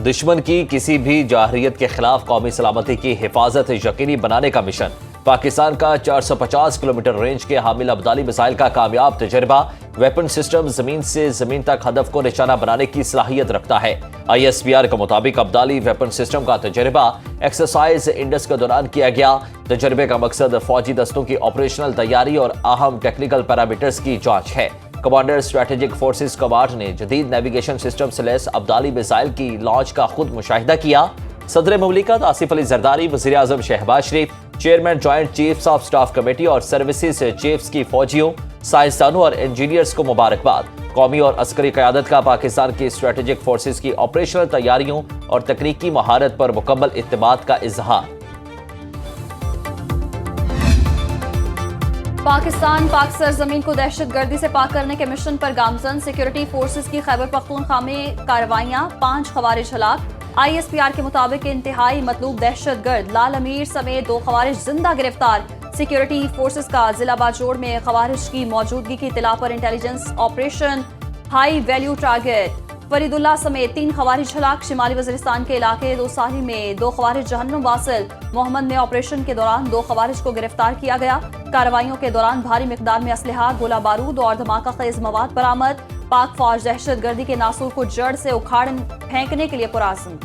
دشمن کی کسی بھی جارحیت کے خلاف قومی سلامتی کی حفاظت یقینی بنانے کا مشن۔ پاکستان کا 450 کلومیٹر رینج کے حامل ابدالی میزائل کا کامیاب تجربہ۔ ویپن سسٹم زمین سے زمین تک ہدف کو نشانہ بنانے کی صلاحیت رکھتا ہے۔ ISPR کے مطابق ابدالی ویپن سسٹم کا تجربہ ایکسرسائز انڈس کے دوران کیا گیا۔ تجربے کا مقصد فوجی دستوں کی آپریشنل تیاری اور اہم ٹیکنیکل پیرامیٹرز کی جانچ ہے۔ کمانڈر اسٹریٹجک فورسز کمانڈ نے جدید نیویگیشن سسٹم سے لیس ابدالی میزائل کی لانچ کا خود مشاہدہ کیا۔ صدر مملکت آصف علی زرداری، وزیر اعظم Shehbaz Sharif, chairman joint chiefs of staff committee اور سروسز چیفز کی فوجیوں، سائنسدانوں اور انجینئرز کو مبارکباد۔ قومی اور عسکری قیادت کا پاکستان کی اسٹریٹجک فورسز کی آپریشنل تیاریوں اور تکنیکی مہارت پر مکمل اعتماد کا اظہار۔ پاکستان پاک سرزمین کو دہشت گردی سے پاک کرنے کے مشن پر گامزن۔ سیکورٹی فورسز کی خیبر پختونخوا میں کارروائیاں، 5 خوارج ہلاک۔ ISPR کے مطابق انتہائی مطلوب دہشت گرد لال امیر سمیت 2 خوارج زندہ گرفتار۔ سیکورٹی فورسز کا ضلع باجوڑ میں خوارج کی موجودگی کی اطلاع پر intelligence operation high value target Faridullah سمیت 3 خوارج ہلاک۔ شمالی وزیرستان کے علاقے دوسالی میں 2 خوارج جہنم واصل محمد میں آپریشن کے دوران 2 خوارج کو گرفتار کیا گیا۔ کارروائیوں کے دوران بھاری مقدار میں اسلحہ، گولہ بارود اور دھماکہ خیز مواد برآمد۔ پاک فوج دہشت گردی کے ناسور کو جڑ سے اکھاڑ پھینکنے کے لیے پرعزم۔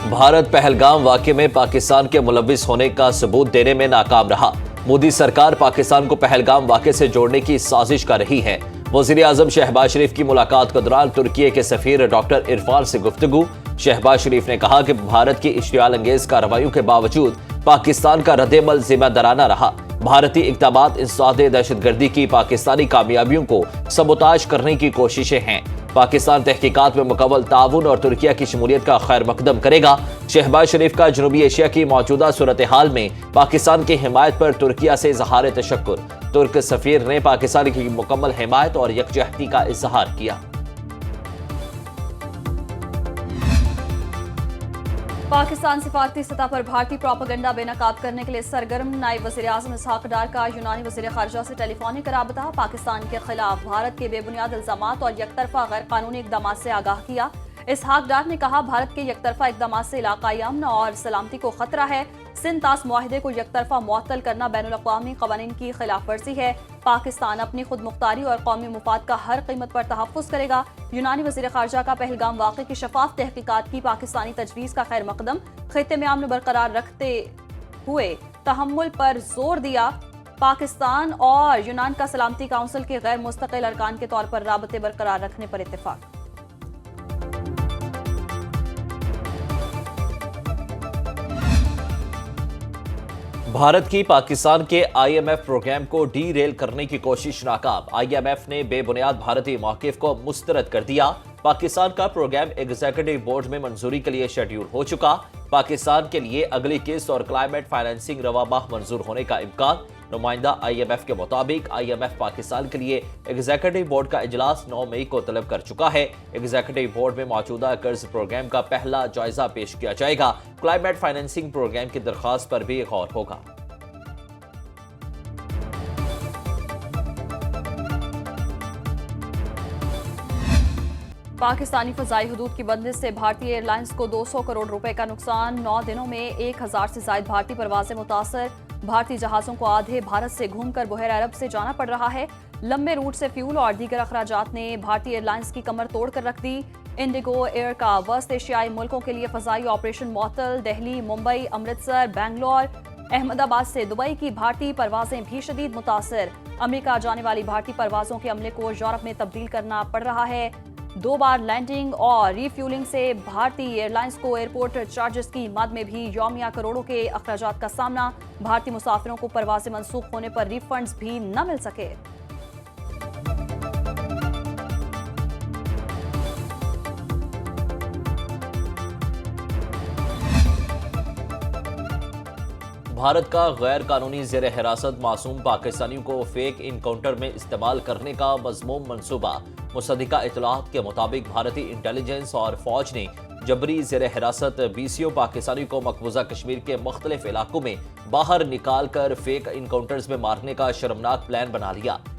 بھارت پہلگام واقعے میں پاکستان کے ملوث ہونے کا ثبوت دینے میں ناکام رہا۔ مودی سرکار پاکستان کو پہلگام واقعے سے جوڑنے کی سازش کر رہی ہے۔ وزیر اعظم شہباز شریف کی ملاقات کے دوران ترکی کے سفیر ڈاکٹر عرفان سے گفتگو۔ شہباز شریف نے کہا کہ بھارت کی اشتعال انگیز کارروائیوں کے باوجود پاکستان کا رد عمل ذمہ دارانہ رہا۔ بھارتی اقدامات انسداد دہشت گردی کی پاکستانی کامیابیوں کو سبوتاژ کرنے کی کوششیں ہیں۔ پاکستان تحقیقات میں مکمل تعاون اور ترکیہ کی شمولیت کا خیر مقدم کرے گا۔ شہباز شریف کا جنوبی ایشیا کی موجودہ صورتحال میں پاکستان کی حمایت پر ترکیہ سے اظہار تشکر۔ ترک سفیر نے پاکستان کی مکمل حمایت اور یکجہتی کا اظہار کیا۔ پاکستان سفارتی سطح پر بھارتی پروپیگنڈا بے نقاب کرنے کے لیے سرگرم۔ نائب وزیر اعظم اسحاق ڈار کا یونانی وزیر خارجہ سے ٹیلی فونک رابطہ۔ پاکستان کے خلاف بھارت کے بے بنیاد الزامات اور یک طرفہ غیر قانونی اقدامات سے آگاہ کیا۔ اسحاق ڈار نے کہا بھارت کے یک طرفہ اقدامات سے علاقائی امن اور سلامتی کو خطرہ ہے۔ سندھ طاس معاہدے کو یک طرفہ معطل کرنا بین الاقوامی قوانین کی خلاف ورزی ہے۔ پاکستان اپنی خود مختاری اور قومی مفاد کا ہر قیمت پر تحفظ کرے گا۔ یونانی وزیر خارجہ کا پہلگام واقعے کی شفاف تحقیقات کی پاکستانی تجویز کا خیر مقدم۔ خطے میں امن برقرار رکھتے ہوئے تحمل پر زور دیا۔ پاکستان اور یونان کا سلامتی کونسل کے غیر مستقل ارکان کے طور پر رابطے برقرار رکھنے پر اتفاق۔ بھارت کی پاکستان کے IMF پروگرام کو ڈی ریل کرنے کی کوشش ناکام۔ IMF نے بے بنیاد بھارتی موقف کو مسترد کر دیا۔ پاکستان کا پروگرام ایگزیکٹو بورڈ میں منظوری کے لیے شیڈیول ہو چکا۔ پاکستان کے لیے اگلی قسط اور کلائمیٹ فائنینسنگ رواں ماہ منظور ہونے کا امکان۔ نمائندہ IMF کے مطابق IMF پاکستان کے لیے ایگزیکٹو بورڈ کا اجلاس 9 مئی کو طلب کر چکا ہے۔ ایگزیکٹو بورڈ میں موجودہ قرض پروگرام کا پہلا جائزہ پیش کیا جائے گا۔ کلائمیٹ فائنینسنگ پروگرام کی درخواست پر بھی غور ہوگا۔ پاکستانی فضائی حدود کی بندش سے بھارتی ایئر لائنز کو 200 کروڑ روپے کا نقصان۔ 9 دنوں میں 1000 سے زائد بھارتی پروازیں متاثر۔ بھارتی جہازوں کو آدھے بھارت سے گھوم کر بحیرہ عرب سے جانا پڑ رہا ہے۔ لمبے روٹ سے فیول اور دیگر اخراجات نے بھارتی ایئر لائنز کی کمر توڑ کر رکھ دی۔ انڈیگو ایئر کا وسط ایشیائی ملکوں کے لیے فضائی آپریشن معطل۔ دہلی، ممبئی، امرتسر، بنگلور، احمد آباد سے دبئی کی بھارتی پروازیں بھی شدید متاثر۔ امریکہ جانے والی بھارتی پروازوں کے عملے کو یورپ میں تبدیل کرنا پڑ رہا ہے۔ 2 بار لینڈنگ اور ری فیولنگ سے بھارتی ایئر لائنز کو ایئرپورٹ چارجز کی مد میں بھی یومیہ کروڑوں کے اخراجات کا سامنا۔ بھارتی مسافروں کو پروازیں منسوخ ہونے پر ری فنڈز بھی نہ مل سکے۔ بھارت کا غیر قانونی زیر حراست معصوم پاکستانیوں کو فیک انکاؤنٹر میں استعمال کرنے کا مذموم منصوبہ۔ مصدقہ اطلاعات کے مطابق بھارتی انٹیلیجنس اور فوج نے جبری زیر حراست 20 پاکستانیوں کو مقبوضہ کشمیر کے مختلف علاقوں میں باہر نکال کر فیک انکاؤنٹرز میں مارنے کا شرمناک پلان بنا لیا۔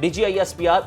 DGISPR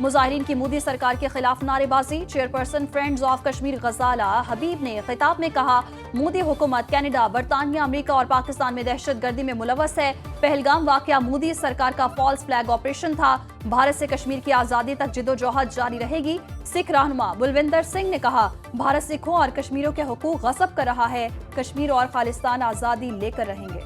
مظاہرین کی مودی سرکار کے خلاف نعرے بازی. Chairperson friends of Kashmir Ghazala Habib نے خطاب میں کہا مودی حکومت کینیڈا، برطانیہ، امریکہ اور پاکستان میں دہشت گردی میں ملوث ہے. پہلگام واقعہ مودی سرکار کا فالس فلیگ آپریشن تھا. بھارت سے کشمیر کی آزادی تک جدوجہد جاری رہے گی. سکھ رہنما بلوندر سنگھ نے کہا بھارت سکھوں اور کشمیریوں کے حقوق غصب کر رہا ہے. کشمیر اور خالصتان آزادی لے کر رہیں گے.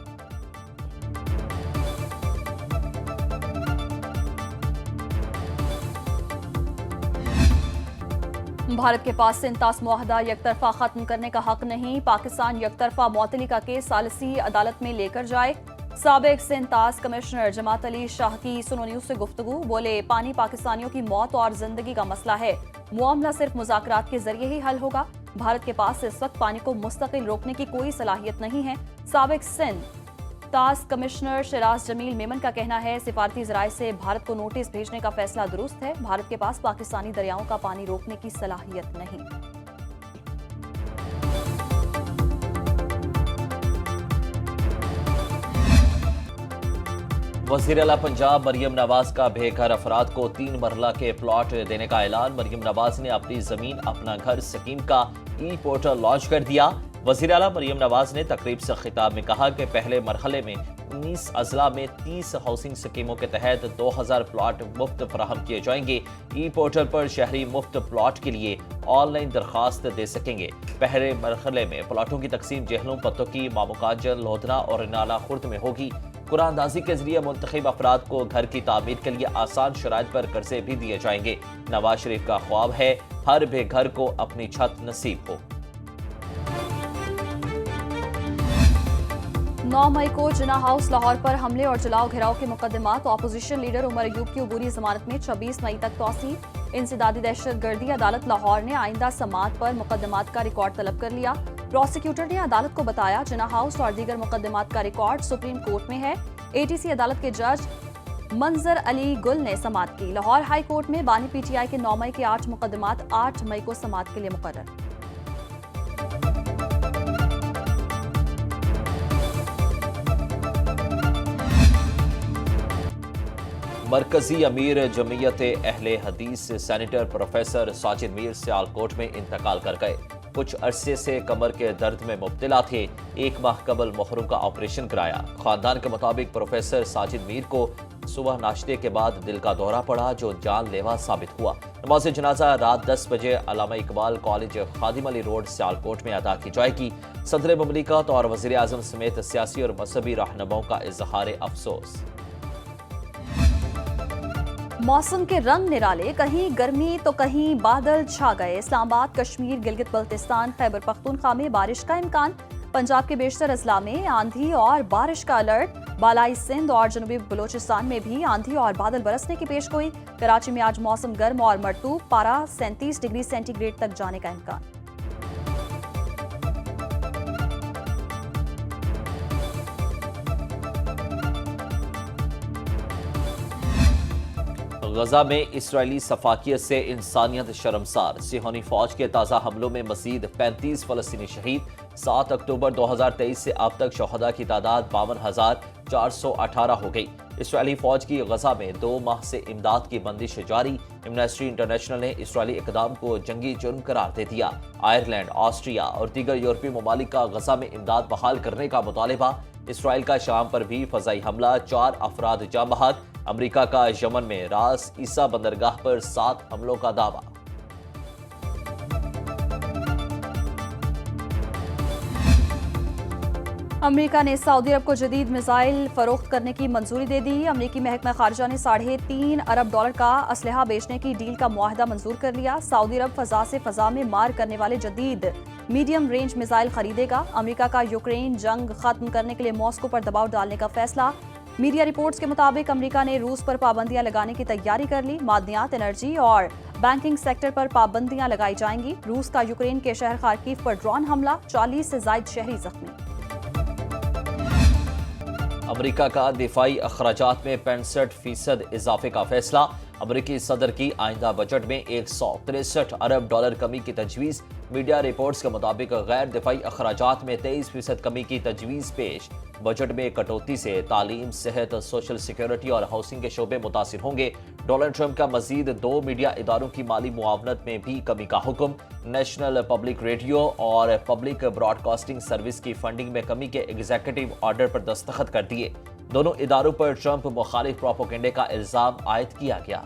بھارت کے پاس سنتاس معاہدہ یک طرفہ ختم کرنے کا حق نہیں. پاکستان یک طرفہ معطلی کا کیس ثالثی عدالت میں لے کر جائے. سابق سنتاس کمشنر جماعت علی شاہ کی سنو نیوز سے گفتگو. بولے پانی پاکستانیوں کی موت اور زندگی کا مسئلہ ہے. معاملہ صرف مذاکرات کے ذریعے ہی حل ہوگا. بھارت کے پاس اس وقت پانی کو مستقل روکنے کی کوئی صلاحیت نہیں ہے. سابق سندھ تاس کمشنر شیراز جمیل میمن کا کہنا ہے سفارتی ذرائع سے بھارت کو نوٹس بھیجنے کا فیصلہ درست ہے. بھارت کے پاس پاکستانی دریاؤں کا پانی روکنے کی صلاحیت نہیں. وزیر اعلیٰ پنجاب مریم نواز کا بے گھر افراد کو 3 مرحلہ کے پلاٹ دینے کا اعلان. مریم نواز نے اپنی زمین اپنا گھر اسکیم کا ای پورٹل لانچ کر دیا. وزیر اعلیٰ مریم نواز نے تقریب سے خطاب میں کہا کہ پہلے مرحلے میں 19 اضلاع میں 30 ہاؤسنگ سکیموں کے تحت 2000 پلاٹ مفت فراہم کیے جائیں گے. ای پورٹل پر شہری مفت پلاٹ کے لیے آن لائن درخواست دے سکیں گے. پہلے مرحلے میں پلاٹوں کی تقسیم جہلم، پتوکی، ماموکاجل، لودھنا اور نالا خرد میں ہوگی. قرآن اندازی کے ذریعے منتخب افراد کو گھر کی تعمیر کے لیے آسان شرائط پر قرضے بھی دیے جائیں گے. نواز شریف کا خواب ہے ہر بے گھر کو اپنی چھت نصیب ہو. 9 مئی کو جناح ہاؤس لاہور پر حملے اور جلاؤ گھیراؤ کے مقدمات. اپوزیشن لیڈر عمر ایوب کی عبوری ضمانت میں 26 مئی تک توسیع. انسدادی دہشت گردی عدالت لاہور نے آئندہ سماعت پر مقدمات کا ریکارڈ طلب کر لیا. پروسیکیوٹر نے عدالت کو بتایا جناح ہاؤس اور دیگر مقدمات کا ریکارڈ سپریم کورٹ میں ہے. ATC عدالت کے جج منظر علی گل نے سماعت کی. لاہور ہائی کورٹ میں بانی PTI کے 9 مئی کے 8 مقدمات 8 مئی کو سماعت کے لیے مقرر. مرکزی امیر جمعیت اہل حدیث سینیٹر پروفیسر ساجد میر سیالکوٹ میں انتقال کر گئے. کچھ عرصے سے کمر کے درد میں مبتلا تھے. 1 ماہ قبل محرم کا آپریشن کرایا. خاندان کے مطابق پروفیسر ساجد میر کو صبح ناشتے کے بعد دل کا دورہ پڑا جو جان لیوا ثابت ہوا. نماز جنازہ رات 10 بجے علامہ اقبال کالج خادم علی روڈ سیالکوٹ میں ادا کی جائے گی. صدر مملکت اور وزیر اعظم سمیت سیاسی اور مذہبی رہنماؤں کا اظہار افسوس. موسم کے رنگ نرالے، کہیں گرمی تو کہیں بادل چھا گئے. اسلام آباد، کشمیر، گلگت بلتستان، خیبر پختونخوا میں بارش کا امکان. پنجاب کے بیشتر اضلاع میں آندھی اور بارش کا الرٹ. بالائی سندھ اور جنوبی بلوچستان میں بھی آندھی اور بادل برسنے کی پیشگوئی. کراچی میں آج موسم گرم اور مرطوب، پارہ 37 ڈگری سینٹی گریڈ تک جانے کا امکان. غزہ میں اسرائیلی سفاکیت سے انسانیت شرمسار. صہیونی فوج کے تازہ حملوں میں مزید 35 فلسطینی شہید. 7 اکتوبر 2023 سے اب تک شہداء کی تعداد 52,418 ہو گئی. اسرائیلی فوج کی غزہ میں 2 ماہ سے امداد کی بندش جاری. ایمنسٹی انٹرنیشنل نے اسرائیلی اقدام کو جنگی جرم قرار دے دیا. آئرلینڈ، آسٹریا اور دیگر یورپی ممالک کا غزہ میں امداد بحال کرنے کا مطالبہ. اسرائیل کا شام پر بھی فضائی حملہ، 4 افراد جاں بحق. امریکہ کا یمن میں راس عیسیٰ بندرگاہ پر 7 حملوں کا دعویٰ. امریکہ نے سعودی عرب کو جدید میزائل فروخت کرنے کی منظوری دے دی. امریکی محکمہ خارجہ نے $3.5 ارب کا اسلحہ بیچنے کی ڈیل کا معاہدہ منظور کر لیا. سعودی عرب فضا سے فضا میں مار کرنے والے جدید میڈیم رینج میزائل خریدے گا. امریکہ کا یوکرین جنگ ختم کرنے کے لیے ماسکو پر دباؤ ڈالنے کا فیصلہ. میڈیا رپورٹس کے مطابق امریکہ نے روس پر پابندیاں لگانے کی تیاری کر لی. معدنیات، انرجی اور بینکنگ سیکٹر پر پابندیاں لگائی جائیں گی. روس کا یوکرین کے شہر خارکیو پر ڈرون حملہ، 40 سے زائد شہری زخمی. امریکہ کا دفاعی اخراجات میں 65% اضافے کا فیصلہ. امریکی صدر کی آئندہ بجٹ میں $163 ارب کمی کی تجویز، میڈیا رپورٹس کے مطابق غیر دفاعی اخراجات میں 23% کمی کی تجویز پیش۔ بجٹ میں کٹوتی سے تعلیم، صحت، سوشل سیکیورٹی اور ہاؤسنگ کے شعبے متاثر ہوں گے۔ ڈونلڈ ٹرمپ کا مزید 2 میڈیا اداروں کی مالی معاونت میں بھی کمی کا حکم۔ نیشنل پبلک ریڈیو اور پبلک براڈ کاسٹنگ سروس کی فنڈنگ میں کمی کے ایگزیکٹو آرڈر پر دستخط کر دیے۔ دونوں اداروں پر ٹرمپ مخالف پروپیگنڈے کا الزام عائد کیا گیا۔